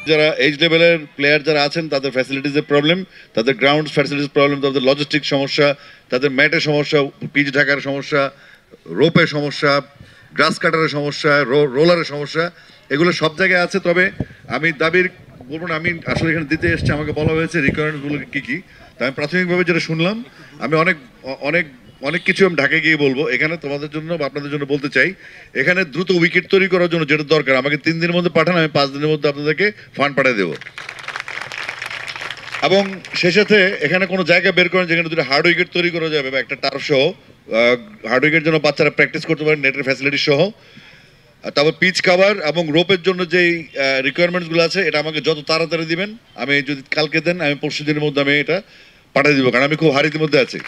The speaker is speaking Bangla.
যারা এইচ লেভেলের প্লেয়ার যারা আছেন তাদের ফ্যাসিলিটিসের প্রবলেম, তাদের গ্রাউন্ড ফ্যাসিলিটিস প্রবলেম, তাদের লজিস্টিক সমস্যা, তাদের ম্যাটের সমস্যা, পিচ ঢাকার সমস্যা, রোপের সমস্যা, গ্রাস কাটারের সমস্যা, রোলারের সমস্যা, এগুলো সব জায়গায় আছে। তবে আমি দাবির বলবো না, আমি আসলে এখানে দিতে এসেছি, আমাকে বলা হয়েছে রিকোয়ারমেন্টগুলো কী কী। তা আমি প্রাথমিকভাবে যেটা শুনলাম, আমি অনেক অনেক অনেক কিছু আমি ঢাকায় গিয়ে বলবো। এখানে তোমাদের জন্য বা আপনাদের জন্য বলতে চাই, এখানে দ্রুত উইকেট তৈরি করার জন্য যেটা দরকার, আমাকে 3 দিনের মধ্যে পাঠান, আমি 5 দিনের মধ্যে আপনাদেরকে ফান্ড পাঠিয়ে দেবো। এবং সেই সাথে এখানে কোনো জায়গা বের করেন যেখানে দুটো হার্ড উইকেট তৈরি করা যাবে, বা একটা টার্ফ সহ হার্ড উইকেট যেন বাচ্চারা প্র্যাকটিস করতে পারেন, নেটের ফ্যাসিলিটি সহ। তারপর পিচ কাভার এবং রোপের জন্য যেই রিকোয়ারমেন্টসগুলো আছে, এটা আমাকে যত তাড়াতাড়ি দিবেন, আমি যদি কালকে দেন আমি পরশু দিনের মধ্যে আমি এটা পাঠিয়ে দিব, কারণ আমি খুব হারির মধ্যে আছি।